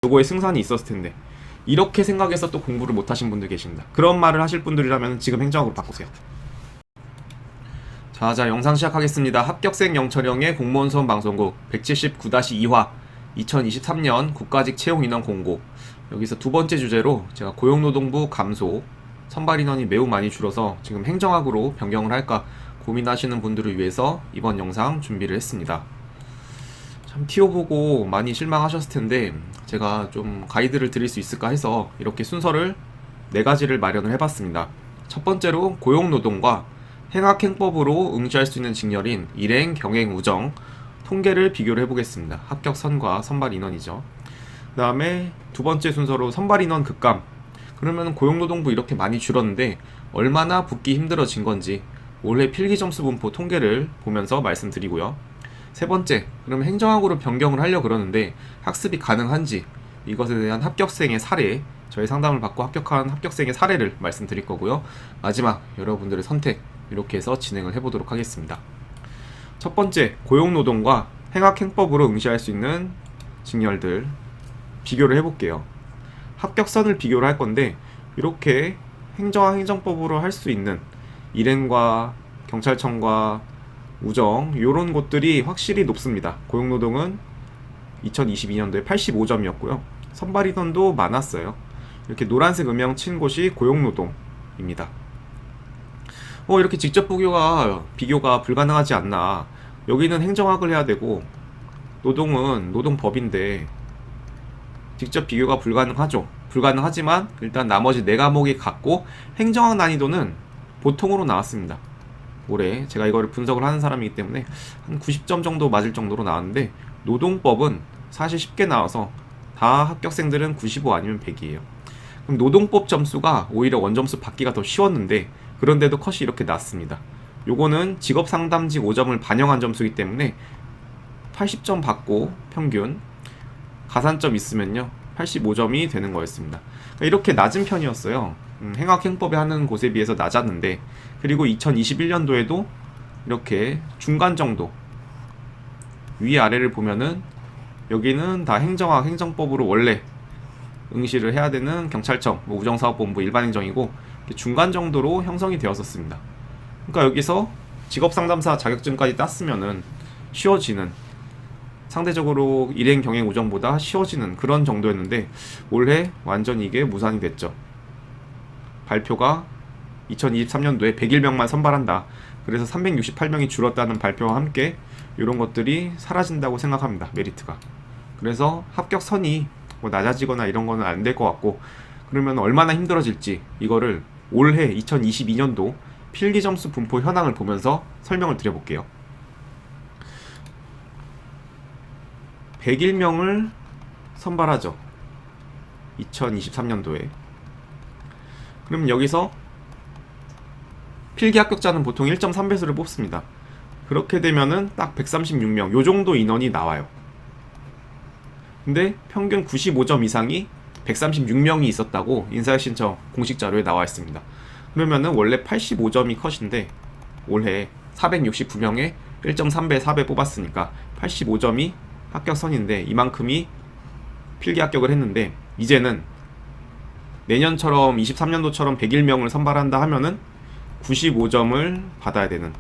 요거에 승산이 있었을 텐데 이렇게 생각해서 또 공부를 못하신 분들 계십니다. 그런 말을 하실 분들이라면 지금 행정학으로 바꾸세요. 자, 영상 시작하겠습니다. 합격생 영철형의 공무원 수험 방송국 179-2화 2023년 국가직 채용 인원 공고. 여기서 두 번째 주제로 제가 고용노동부 감소, 선발 인원이 매우 많이 줄어서 지금 행정학으로 변경을 할까 고민하시는 분들을 위해서 이번 영상 준비를 했습니다. 참 티오 보고 많이 실망하셨을 텐데 제가 좀 가이드를 드릴 수 있을까 해서 이렇게 순서를 4가지를 마련을 해봤습니다. 첫 번째로 고용노동과 행학행법으로 응시할 수 있는 직렬인 일행, 경행, 우정, 통계를 비교를 해보겠습니다. 합격선과 선발 인원이죠. 그 다음에 두 번째 순서로 선발 인원 급감. 그러면 고용노동부 이렇게 많이 줄었는데 얼마나 붙기 힘들어진 건지 올해 필기점수 분포 통계를 보면서 말씀드리고요. 세 번째, 그러면 행정학으로 변경을 하려고 그러는데 학습이 가능한지, 이것에 대한 합격생의 사례, 저희 상담을 받고 합격한 합격생의 사례를 말씀드릴 거고요. 마지막, 여러분들의 선택, 이렇게 해서 진행을 해보도록 하겠습니다. 첫 번째, 고용노동과 행학행법으로 응시할 수 있는 직렬들 비교를 해볼게요. 합격선을 비교를 할 건데 이렇게 행정학 행정법으로 할 수 있는 일행과 경찰청과 우정 이런 곳들이 확실히 높습니다. 고용노동은 2022년도에 85점이었고요. 선발 인원도 많았어요. 이렇게 노란색 음영 친 곳이 고용노동입니다. 이렇게 직접 비교가 불가능하지 않나. 여기는 행정학을 해야 되고 노동은 노동법인데 직접 비교가 불가능하죠. 불가능하지만 일단 나머지 4과목이 같고 행정학 난이도는 보통으로 나왔습니다. 올해 제가 이거를 분석을 하는 사람이기 때문에 한 90점 정도 맞을 정도로 나왔는데 노동법은 사실 쉽게 나와서 다 합격생들은 95 아니면 100이에요. 그럼 노동법 점수가 오히려 원점수 받기가 더 쉬웠는데 그런데도 컷이 이렇게 났습니다. 요거는 직업상담직 5점을 반영한 점수이기 때문에 80점 받고 평균 가산점 있으면요 85점이 되는 거였습니다. 그러니까 이렇게 낮은 편이었어요. 행학행법에 하는 곳에 비해서 낮았는데, 그리고 2021년도에도 이렇게 중간 정도, 위아래를 보면은 여기는 다 행정학 행정법으로 원래 응시를 해야 되는 경찰청, 우정사업본부 일반행정이고 중간 정도로 형성이 되었었습니다. 그러니까 여기서 직업상담사 자격증까지 땄으면은 쉬워지는, 상대적으로 일행 경행 우정보다 쉬워지는 그런 정도였는데 올해 완전히 이게 무산이 됐죠. 발표가 2023년도에 101명만 선발한다. 그래서 368명이 줄었다는 발표와 함께 이런 것들이 사라진다고 생각합니다. 메리트가. 그래서 합격선이 낮아지거나 이런 거는 안 될 것 같고, 그러면 얼마나 힘들어질지 이거를 올해 2022년도 필기점수 분포 현황을 보면서 설명을 드려볼게요. 101명을 선발하죠. 2023년도에. 그럼 여기서 필기 합격자는 보통 1.3배수를 뽑습니다. 그렇게 되면은 딱 136명, 요 정도 인원이 나와요. 근데 평균 95점 이상이 136명이 있었다고 인사혁신처 공식 자료에 나와 있습니다. 그러면은 원래 85점이 컷인데 올해 469명에 1.3배, 4배 뽑았으니까 85점이 합격선인데 이만큼이 필기 합격을 했는데, 이제는 내년처럼 23년도처럼 101명을 선발한다 하면은 95점을 받아야 되는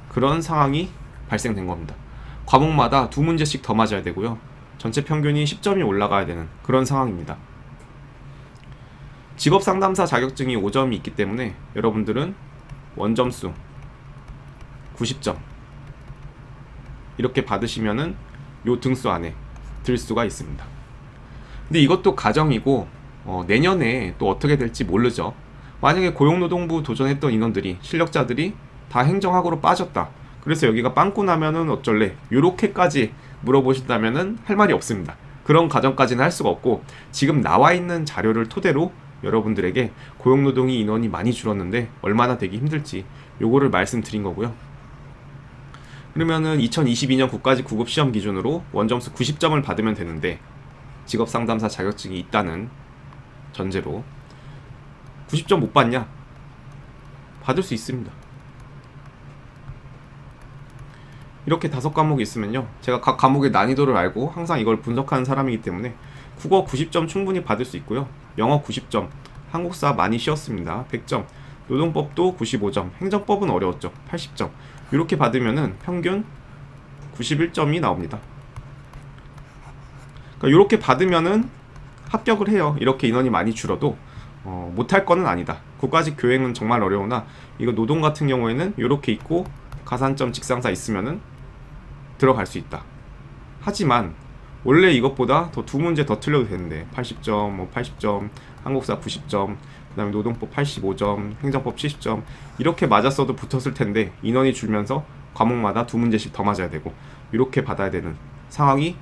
그런 상황이 발생된 겁니다. 과목마다 2문제씩 더 맞아야 되고요. 전체 평균이 10점이 올라가야 되는 그런 상황입니다. 직업상담사 자격증이 5점이 있기 때문에 여러분들은 원점수 90점 이렇게 받으시면은 요 등수 안에 들 수가 있습니다. 근데 이것도 가정이고 내년에 또 어떻게 될지 모르죠. 만약에 고용노동부 도전했던 인원들이, 실력자들이 다 행정학으로 빠졌다. 그래서 여기가 빵꾸 나면은 어쩔래? 요렇게까지 물어보신다면은 할 말이 없습니다. 그런 가정까지는 할 수가 없고, 지금 나와 있는 자료를 토대로 여러분들에게 고용노동이 인원이 많이 줄었는데 얼마나 되기 힘들지 요거를 말씀드린 거고요. 그러면은 2022년 국가직 구급 시험 기준으로 원점수 90점을 받으면 되는데, 직업상담사 자격증이 있다는 전제로 90점 못 받냐? 받을 수 있습니다. 이렇게 5과목이 있으면요, 제가 각 과목의 난이도를 알고 항상 이걸 분석하는 사람이기 때문에 국어 90점 충분히 받을 수 있고요. 영어 90점, 한국사 많이 쉬웠습니다. 100점, 노동법도 95점, 행정법은 어려웠죠. 80점. 이렇게 받으면은 평균 91점이 나옵니다. 그러니까 이렇게 받으면은 합격을 해요. 이렇게 인원이 많이 줄어도 못할 거는 아니다. 국가직 교행은 정말 어려우나 이거 노동 같은 경우에는 이렇게 있고 가산점 직상사 있으면은 들어갈 수 있다. 하지만 원래 이것보다 더 2문제 더 틀려도 되는데 80점, 뭐 80점, 한국사 90점, 그 다음에 노동법 85점, 행정법 70점 이렇게 맞았어도 붙었을 텐데 인원이 줄면서 과목마다 2문제씩 더 맞아야 되고 이렇게 받아야 되는 상황이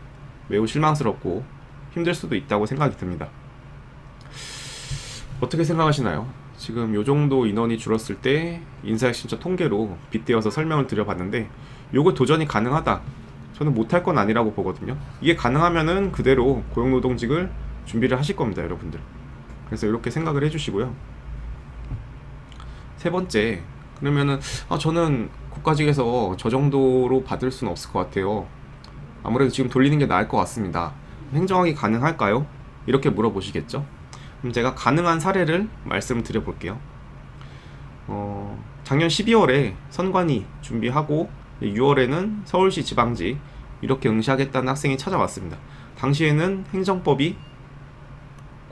매우 실망스럽고 힘들 수도 있다고 생각이 듭니다. 어떻게 생각하시나요? 지금 요 정도 인원이 줄었을 때 인사혁신처 통계로 빗대어서 설명을 드려봤는데 요거 도전이 가능하다. 저는 못할 건 아니라고 보거든요. 이게 가능하면은 그대로 고용노동직을 준비를 하실 겁니다, 여러분들. 그래서 이렇게 생각을 해주시고요. 세 번째, 그러면은 저는 국가직에서 저 정도로 받을 수는 없을 것 같아요. 아무래도 지금 돌리는 게 나을 것 같습니다. 행정학이 가능할까요? 이렇게 물어보시겠죠? 그럼 제가 가능한 사례를 말씀드려 볼게요. 작년 12월에 선관위 준비하고 6월에는 서울시 지방직 이렇게 응시하겠다는 학생이 찾아왔습니다. 당시에는 행정법이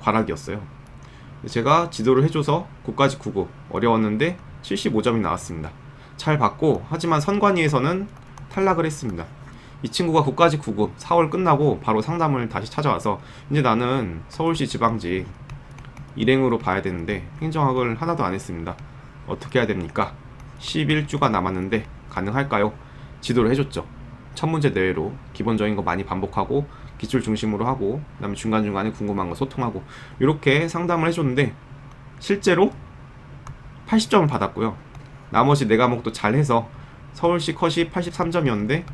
관학이었어요. 제가 지도를 해줘서 국가직 9급 어려웠는데 75점이 나왔습니다. 잘 받고 하지만 선관위에서는 탈락을 했습니다. 이 친구가 국가직 9급 4월 끝나고 바로 상담을 다시 찾아와서 이제 나는 서울시 지방직 일행으로 봐야 되는데 행정학을 하나도 안 했습니다. 어떻게 해야 됩니까? 11주가 남았는데 가능할까요? 지도를 해줬죠. 첫 문제 내외로 기본적인 거 많이 반복하고 기출 중심으로 하고 그 다음에 중간중간에 궁금한 거 소통하고 이렇게 상담을 해줬는데 실제로 80점을 받았고요. 나머지 4과목도 잘해서 서울시 컷이 83점이었는데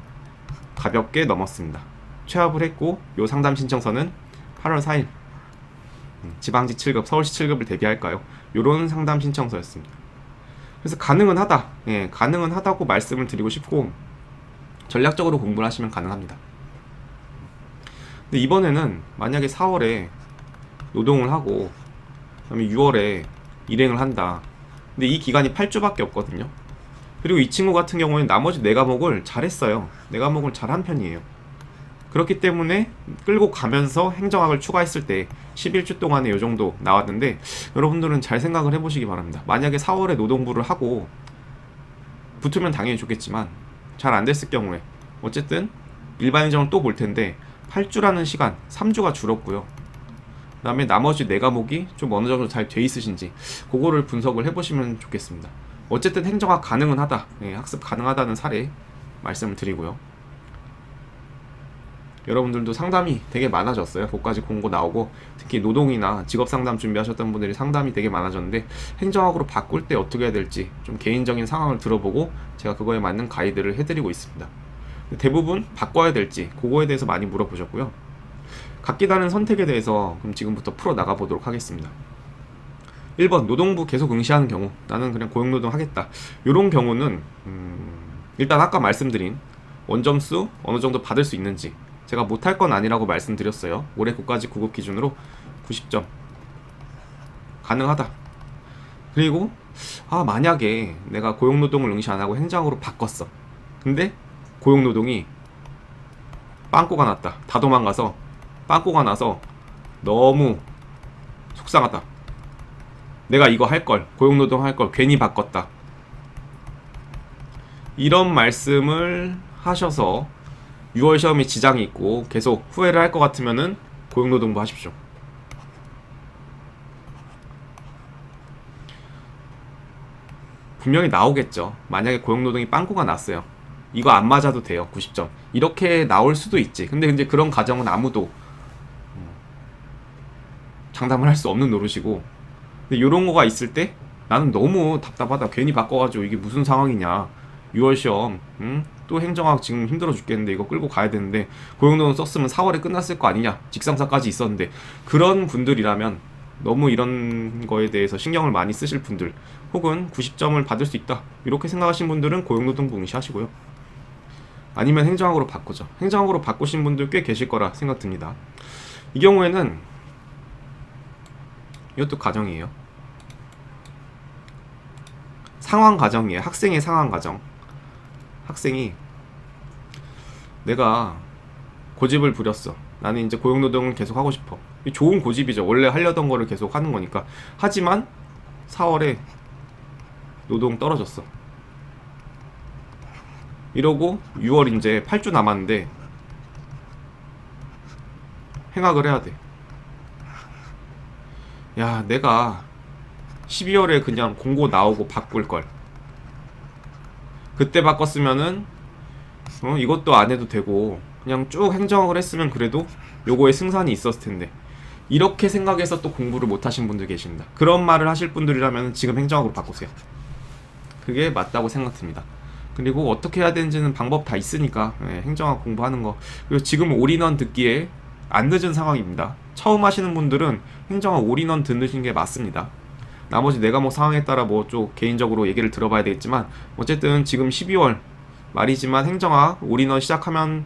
가볍게 넘었습니다. 취합을 했고 요 상담 신청서는 8월 4일 지방직 7급, 서울시 7급을 대비할까요? 요런 상담 신청서였습니다. 그래서 가능은 하다. 예, 가능은 하다고 말씀을 드리고 싶고 전략적으로 공부를 하시면 가능합니다. 근데 이번에는 만약에 4월에 노동을 하고 그다음에 6월에 일행을 한다. 근데 이 기간이 8주밖에 없거든요. 그리고 이 친구 같은 경우에는 나머지 4과목을 잘했어요. 4과목을 잘한 편이에요. 그렇기 때문에 끌고 가면서 행정학을 추가했을 때 11주 동안에 이 정도 나왔는데 여러분들은 잘 생각을 해보시기 바랍니다. 만약에 4월에 노동부를 하고 붙으면 당연히 좋겠지만 잘 안 됐을 경우에 어쨌든 일반 행정을 또 볼 텐데 8주라는 시간 3주가 줄었고요. 그 다음에 나머지 4과목이 좀 어느 정도 잘 돼 있으신지 그거를 분석을 해보시면 좋겠습니다. 어쨌든 행정학 가능은 하다. 예, 학습 가능하다는 사례 말씀을 드리고요. 여러분들도 상담이 되게 많아졌어요. 고까지 공고 나오고 특히 노동이나 직업상담 준비하셨던 분들이 상담이 되게 많아졌는데 행정학으로 바꿀 때 어떻게 해야 될지 좀 개인적인 상황을 들어보고 제가 그거에 맞는 가이드를 해드리고 있습니다. 대부분 바꿔야 될지 그거에 대해서 많이 물어보셨고요. 각기 다른 선택에 대해서 그럼 지금부터 풀어 나가보도록 하겠습니다. 1번 노동부 계속 응시하는 경우 나는 그냥 고용노동 하겠다. 이런 경우는 일단 아까 말씀드린 원점수 어느 정도 받을 수 있는지 제가 못할 건 아니라고 말씀드렸어요. 올해 국가직 9급 기준으로 90점 가능하다. 그리고 만약에 내가 고용노동을 응시 안 하고 행정학으로 바꿨어. 근데 고용노동이 빵꾸가 났다. 다 도망가서 빵꾸가 나서 너무 속상하다. 내가 이거 할걸, 고용노동 할걸 괜히 바꿨다. 이런 말씀을 하셔서 6월 시험에 지장이 있고 계속 후회를 할 것 같으면은 고용노동부 하십시오. 분명히 나오겠죠. 만약에 고용노동이 빵꾸가 났어요. 이거 안 맞아도 돼요. 90점. 이렇게 나올 수도 있지. 근데 이제 그런 가정은 아무도 장담을 할 수 없는 노릇이고 근데 이런 거가 있을 때 나는 너무 답답하다. 괜히 바꿔가지고 이게 무슨 상황이냐. 6월 시험 또 행정학 지금 힘들어 죽겠는데 이거 끌고 가야 되는데 고용노동 썼으면 4월에 끝났을 거 아니냐. 직상사까지 있었는데 그런 분들이라면 너무 이런 거에 대해서 신경을 많이 쓰실 분들 혹은 90점을 받을 수 있다 이렇게 생각하신 분들은 고용노동부 응시하시고요. 아니면 행정학으로 바꾸죠. 행정학으로 바꾸신 분들 꽤 계실 거라 생각됩니다. 이 경우에는 이것도 가정이에요. 상황 가정이에요. 학생의 상황 가정. 학생이 내가 고집을 부렸어. 나는 이제 고용노동을 계속 하고 싶어. 좋은 고집이죠. 원래 하려던 거를 계속 하는 거니까. 하지만 4월에 노동 떨어졌어. 이러고 6월 이제 8주 남았는데 행학을 해야 돼. 야, 내가 12월에 그냥 공고 나오고 바꿀 걸. 그때 바꿨으면은 이것도 안 해도 되고 그냥 쭉 행정학을 했으면 그래도 요거에 승산이 있었을 텐데. 이렇게 생각해서 또 공부를 못 하신 분들 계십니다. 그런 말을 하실 분들이라면 지금 행정학으로 바꾸세요. 그게 맞다고 생각됩니다. 그리고 어떻게 해야 되는지는 방법 다 있으니까 행정학 공부하는 거. 그리고 지금 올인원 듣기에 안 늦은 상황입니다. 처음 하시는 분들은 행정학 올인원 듣는 게 맞습니다. 나머지 내 과목 상황에 따라 뭐 좀 개인적으로 얘기를 들어봐야 되겠지만 어쨌든 지금 12월 말이지만 행정학 올인원 시작하면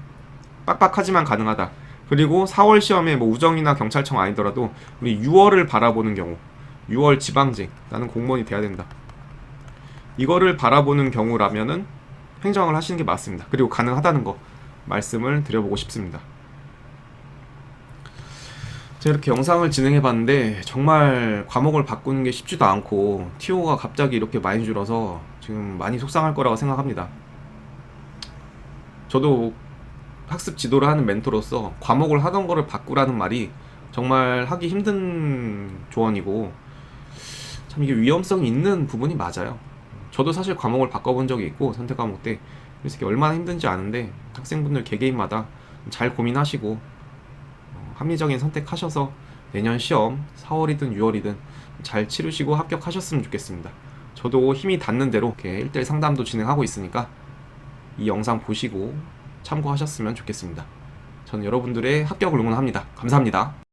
빡빡하지만 가능하다. 그리고 4월 시험에 뭐 우정이나 경찰청 아니더라도 우리 6월을 바라보는 경우, 6월 지방직, 나는 공무원이 돼야 된다, 이거를 바라보는 경우라면은 행정학을 하시는 게 맞습니다. 그리고 가능하다는 거 말씀을 드려보고 싶습니다. 제가 이렇게 영상을 진행해봤는데 정말 과목을 바꾸는 게 쉽지도 않고 TO가 갑자기 이렇게 많이 줄어서 지금 많이 속상할 거라고 생각합니다. 저도 학습 지도를 하는 멘토로서 과목을 하던 거를 바꾸라는 말이 정말 하기 힘든 조언이고 참 이게 위험성이 있는 부분이 맞아요. 저도 사실 과목을 바꿔본 적이 있고 선택 과목 때 그래서 이게 얼마나 힘든지 아는데 학생분들 개개인마다 잘 고민하시고 합리적인 선택하셔서 내년 시험 4월이든 6월이든 잘 치르시고 합격하셨으면 좋겠습니다. 저도 힘이 닿는 대로 이렇게 1대1 상담도 진행하고 있으니까 이 영상 보시고 참고하셨으면 좋겠습니다. 저는 여러분들의 합격을 응원합니다. 감사합니다.